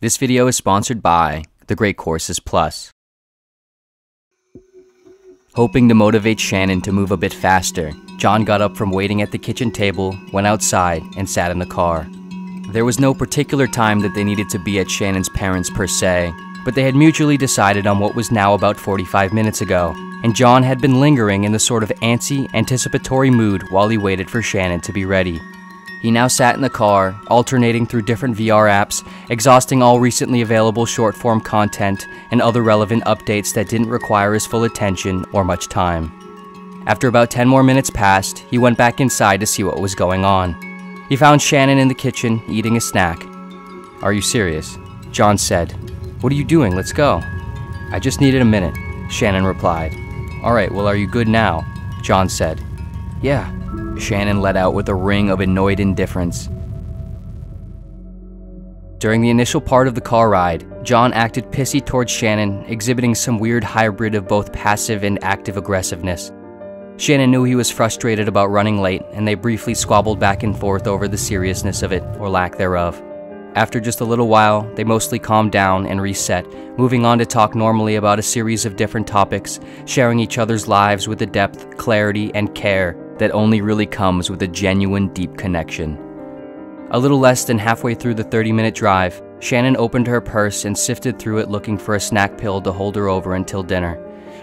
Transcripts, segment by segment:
This video is sponsored by The Great Courses Plus. Hoping to motivate Shannon to move a bit faster, John got up from waiting at the kitchen table, went outside, and sat in the car. There was no particular time that they needed to be at Shannon's parents' per se, but they had mutually decided on what was now about 45 minutes ago, and John had been lingering in the sort of antsy, anticipatory mood while he waited for Shannon to be ready. He now sat in the car, alternating through different VR apps, exhausting all recently available short-form content and other relevant updates that didn't require his full attention or much time. After about 10 more minutes passed, he went back inside to see what was going on. He found Shannon in the kitchen, eating a snack. "Are you serious?" John said. "What are you doing? Let's go." "I just needed a minute," Shannon replied. "Alright, well, are you good now?" John said. "Yeah," Shannon let out with a ring of annoyed indifference. During the initial part of the car ride, John acted pissy towards Shannon, exhibiting some weird hybrid of both passive and active aggressiveness. Shannon knew he was frustrated about running late, and they briefly squabbled back and forth over the seriousness of it, or lack thereof. After just a little while, they mostly calmed down and reset, moving on to talk normally about a series of different topics, sharing each other's lives with the depth, clarity, and care that only really comes with a genuine deep connection. A little less than halfway through the 30-minute drive, Shannon opened her purse and sifted through it looking for a snack pill to hold her over until dinner.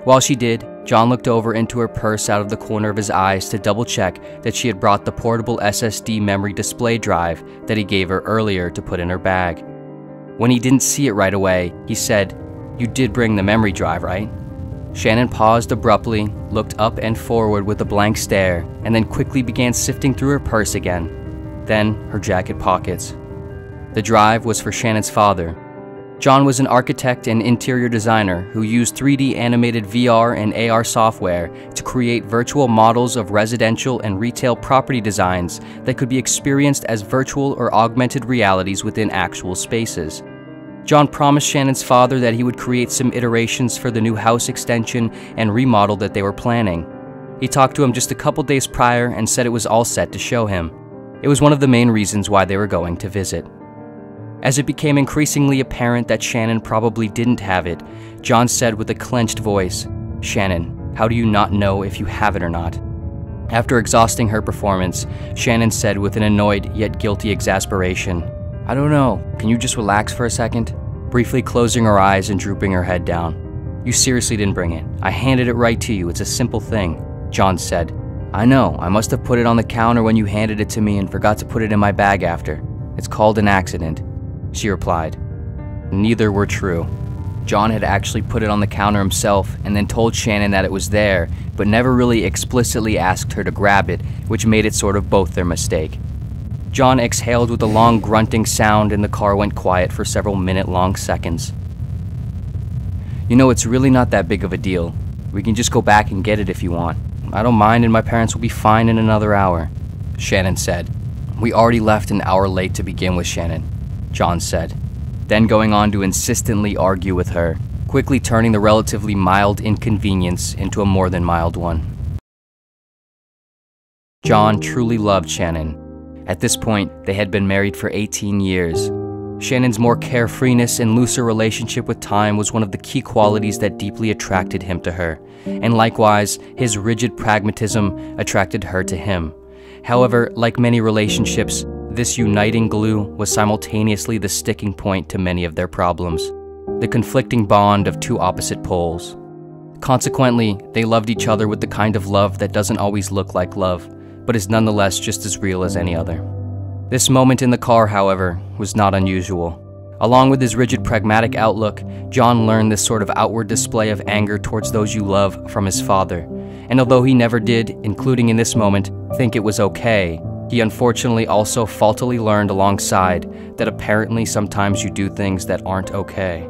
While she did, John looked over into her purse out of the corner of his eyes to double-check that she had brought the portable SSD memory display drive that he gave her earlier to put in her bag. When he didn't see it right away, he said, "You did bring the memory drive, right?" Shannon paused abruptly, looked up and forward with a blank stare, and then quickly began sifting through her purse again. Then her jacket pockets. The drive was for Shannon's father. John was an architect and interior designer who used 3D animated VR and AR software to create virtual models of residential and retail property designs that could be experienced as virtual or augmented realities within actual spaces. John promised Shannon's father that he would create some iterations for the new house extension and remodel that they were planning. He talked to him just a couple days prior and said it was all set to show him. It was one of the main reasons why they were going to visit. As it became increasingly apparent that Shannon probably didn't have it, John said with a clenched voice, "Shannon, how do you not know if you have it or not?" After exhausting her performance, Shannon said with an annoyed yet guilty exasperation, "I don't know, can you just relax for a second?" Briefly closing her eyes and drooping her head down. "You seriously didn't bring it. I handed it right to you, it's a simple thing," John said. "I know, I must have put it on the counter when you handed it to me and forgot to put it in my bag after. It's called an accident," she replied. Neither were true. John had actually put it on the counter himself and then told Shannon that it was there, but never really explicitly asked her to grab it, which made it sort of both their mistake. John exhaled with a long grunting sound and the car went quiet for several minute-long seconds. "You know, it's really not that big of a deal. We can just go back and get it if you want. I don't mind and my parents will be fine in another hour," Shannon said. "We already left an hour late to begin with, Shannon," John said, then going on to insistently argue with her, quickly turning the relatively mild inconvenience into a more than mild one. John truly loved Shannon. At this point, they had been married for 18 years. Shannon's more carefreeness and looser relationship with time was one of the key qualities that deeply attracted him to her, and likewise, his rigid pragmatism attracted her to him. However, like many relationships, this uniting glue was simultaneously the sticking point to many of their problems, the conflicting bond of two opposite poles. Consequently, they loved each other with the kind of love that doesn't always look like love, but is nonetheless just as real as any other. This moment in the car, however, was not unusual. Along with his rigid pragmatic outlook, John learned this sort of outward display of anger towards those you love from his father, and although he never did, including in this moment, think it was okay, he unfortunately also faultily learned alongside that apparently sometimes you do things that aren't okay.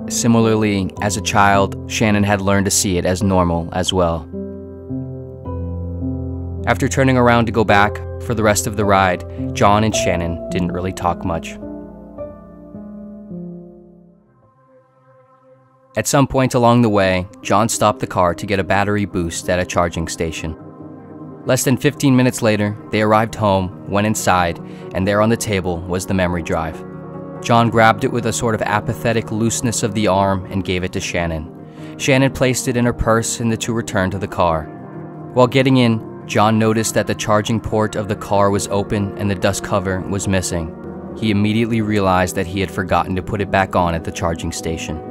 Similarly, as a child, Shannon had learned to see it as normal as well. After turning around to go back for the rest of the ride, John and Shannon didn't really talk much. At some point along the way, John stopped the car to get a battery boost at a charging station. Less than 15 minutes later, they arrived home, went inside, and there on the table was the memory drive. John grabbed it with a sort of apathetic looseness of the arm and gave it to Shannon. Shannon placed it in her purse and the two returned to the car. While getting in, John noticed that the charging port of the car was open and the dust cover was missing. He immediately realized that he had forgotten to put it back on at the charging station.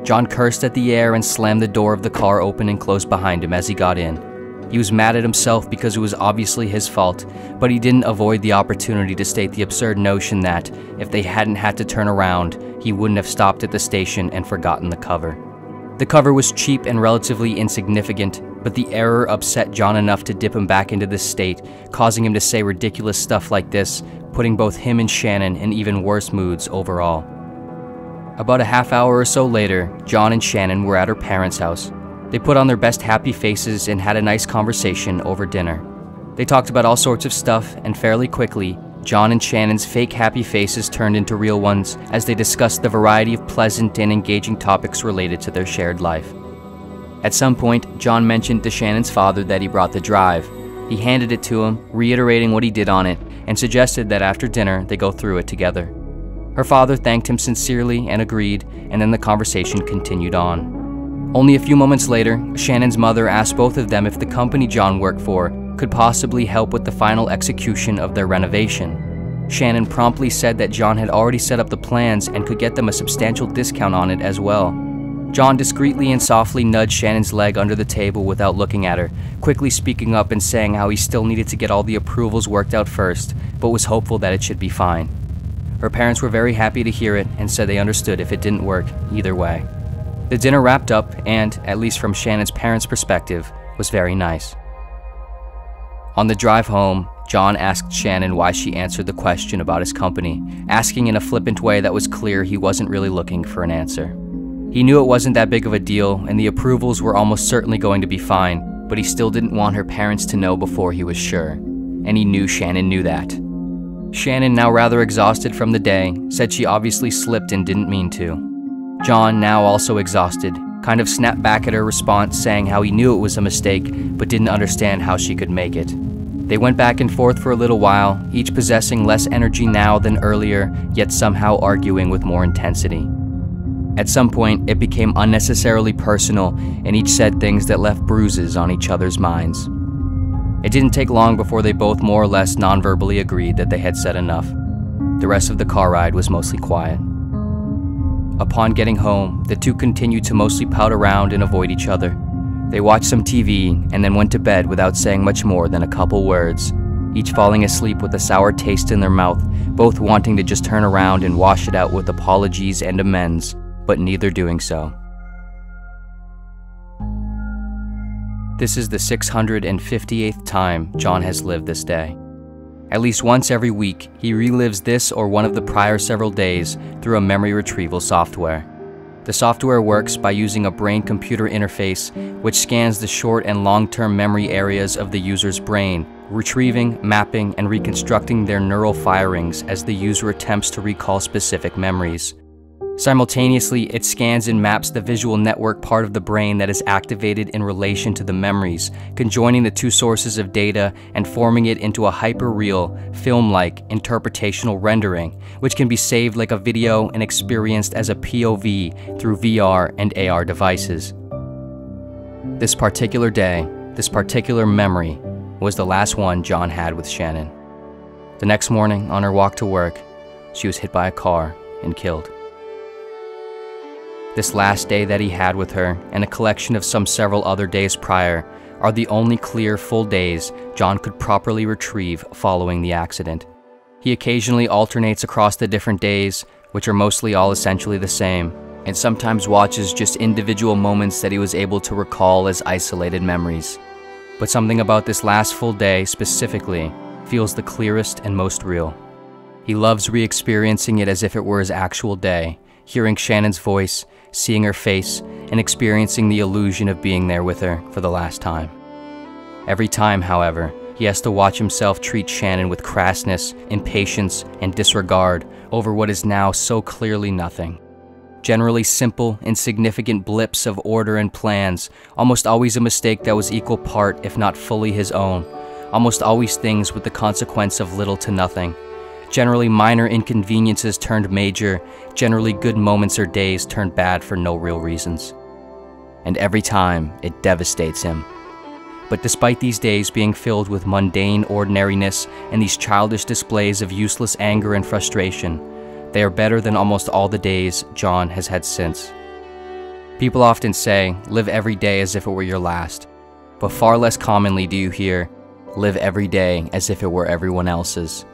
John cursed at the air and slammed the door of the car open and closed behind him as he got in. He was mad at himself because it was obviously his fault, but he didn't avoid the opportunity to state the absurd notion that, if they hadn't had to turn around, he wouldn't have stopped at the station and forgotten the cover. The cover was cheap and relatively insignificant, but the error upset John enough to dip him back into this state, causing him to say ridiculous stuff like this, putting both him and Shannon in even worse moods overall. About a half hour or so later, John and Shannon were at her parents' house. They put on their best happy faces and had a nice conversation over dinner. They talked about all sorts of stuff, and fairly quickly, John and Shannon's fake happy faces turned into real ones as they discussed the variety of pleasant and engaging topics related to their shared life. At some point, John mentioned to Shannon's father that he brought the drive. He handed it to him, reiterating what he did on it, and suggested that after dinner they go through it together. Her father thanked him sincerely and agreed, and then the conversation continued on. Only a few moments later, Shannon's mother asked both of them if the company John worked for could possibly help with the final execution of their renovation. Shannon promptly said that John had already set up the plans and could get them a substantial discount on it as well. John discreetly and softly nudged Shannon's leg under the table without looking at her, quickly speaking up and saying how he still needed to get all the approvals worked out first, but was hopeful that it should be fine. Her parents were very happy to hear it and said they understood if it didn't work either way. The dinner wrapped up and, at least from Shannon's parents' perspective, was very nice. On the drive home, John asked Shannon why she answered the question about his company, asking in a flippant way that was clear he wasn't really looking for an answer. He knew it wasn't that big of a deal and the approvals were almost certainly going to be fine, but he still didn't want her parents to know before he was sure, and he knew Shannon knew that. Shannon, now rather exhausted from the day, said she obviously slipped and didn't mean to. John, now also exhausted, kind of snapped back at her response, saying how he knew it was a mistake, but didn't understand how she could make it. They went back and forth for a little while, each possessing less energy now than earlier, yet somehow arguing with more intensity. At some point, it became unnecessarily personal, and each said things that left bruises on each other's minds. It didn't take long before they both more or less non-verbally agreed that they had said enough. The rest of the car ride was mostly quiet. Upon getting home, the two continued to mostly pout around and avoid each other. They watched some TV and then went to bed without saying much more than a couple words, each falling asleep with a sour taste in their mouth, both wanting to just turn around and wash it out with apologies and amends, but neither doing so. This is the 658th time John has lived this day. At least once every week, he relives this or one of the prior several days through a memory retrieval software. The software works by using a brain-computer interface which scans the short and long-term memory areas of the user's brain, retrieving, mapping, and reconstructing their neural firings as the user attempts to recall specific memories. Simultaneously, it scans and maps the visual network part of the brain that is activated in relation to the memories, conjoining the two sources of data and forming it into a hyper-real, film-like, interpretational rendering, which can be saved like a video and experienced as a POV through VR and AR devices. This particular day, this particular memory, was the last one John had with Shannon. The next morning, on her walk to work, she was hit by a car and killed. This last day that he had with her, and a collection of some several other days prior, are the only clear full days John could properly retrieve following the accident. He occasionally alternates across the different days, which are mostly all essentially the same, and sometimes watches just individual moments that he was able to recall as isolated memories. But something about this last full day specifically feels the clearest and most real. He loves re-experiencing it as if it were his actual day, hearing Shannon's voice, seeing her face, and experiencing the illusion of being there with her for the last time. Every time, however, he has to watch himself treat Shannon with crassness, impatience, and disregard over what is now so clearly nothing. Generally simple, insignificant blips of order and plans, almost always a mistake that was equal part, if not fully his own, almost always things with the consequence of little to nothing. Generally minor inconveniences turned major, generally good moments or days turned bad for no real reasons. And every time, it devastates him. But despite these days being filled with mundane ordinariness and these childish displays of useless anger and frustration, they are better than almost all the days John has had since. People often say, live every day as if it were your last, but far less commonly do you hear, live every day as if it were everyone else's.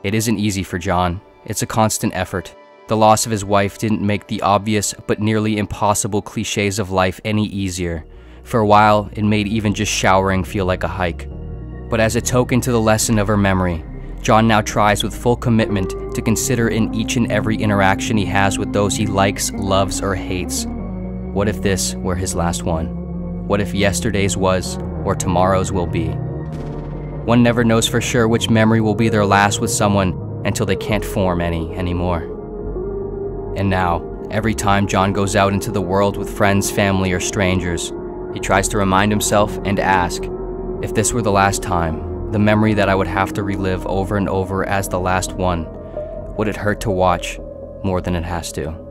It isn't easy for John. It's a constant effort. The loss of his wife didn't make the obvious but nearly impossible cliches of life any easier. For a while, it made even just showering feel like a hike. But as a token to the lesson of her memory, John now tries with full commitment to consider in each and every interaction he has with those he likes, loves, or hates, what if this were his last one? What if yesterday's was, or tomorrow's will be? One never knows for sure which memory will be their last with someone until they can't form any anymore. And now, every time John goes out into the world with friends, family, or strangers, he tries to remind himself and ask, if this were the last time, the memory that I would have to relive over and over as the last one, would it hurt to watch more than it has to?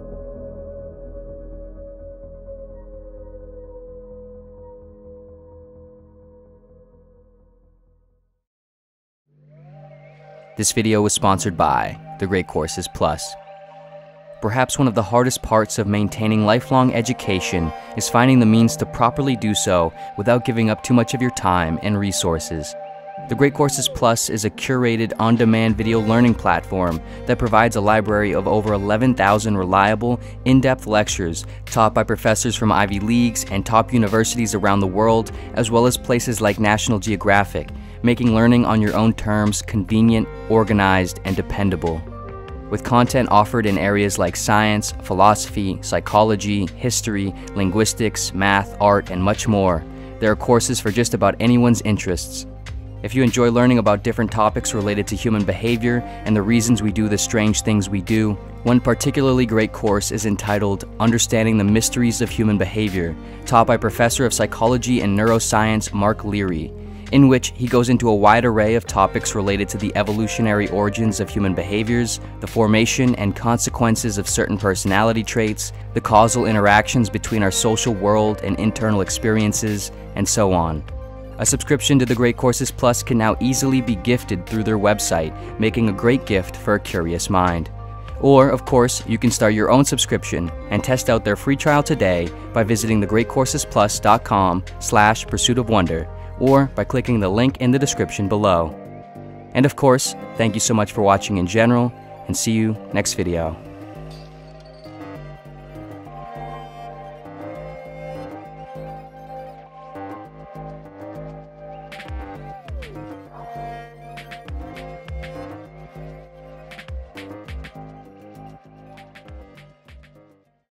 This video was sponsored by The Great Courses Plus. Perhaps one of the hardest parts of maintaining lifelong education is finding the means to properly do so without giving up too much of your time and resources. The Great Courses Plus is a curated, on-demand video learning platform that provides a library of over 11,000 reliable, in-depth lectures taught by professors from Ivy Leagues and top universities around the world, as well as places like National Geographic, making learning on your own terms convenient, organized, and dependable. With content offered in areas like science, philosophy, psychology, history, linguistics, math, art, and much more, there are courses for just about anyone's interests. If you enjoy learning about different topics related to human behavior and the reasons we do the strange things we do, one particularly great course is entitled Understanding the Mysteries of Human Behavior, taught by Professor of Psychology and Neuroscience Mark Leary, in which he goes into a wide array of topics related to the evolutionary origins of human behaviors, the formation and consequences of certain personality traits, the causal interactions between our social world and internal experiences, and so on. A subscription to the Great Courses Plus can now easily be gifted through their website, making a great gift for a curious mind. Or, of course, you can start your own subscription and test out their free trial today by visiting thegreatcoursesplus.com/pursuitofwonder, or by clicking the link in the description below. And of course, thank you so much for watching in general, and see you next video.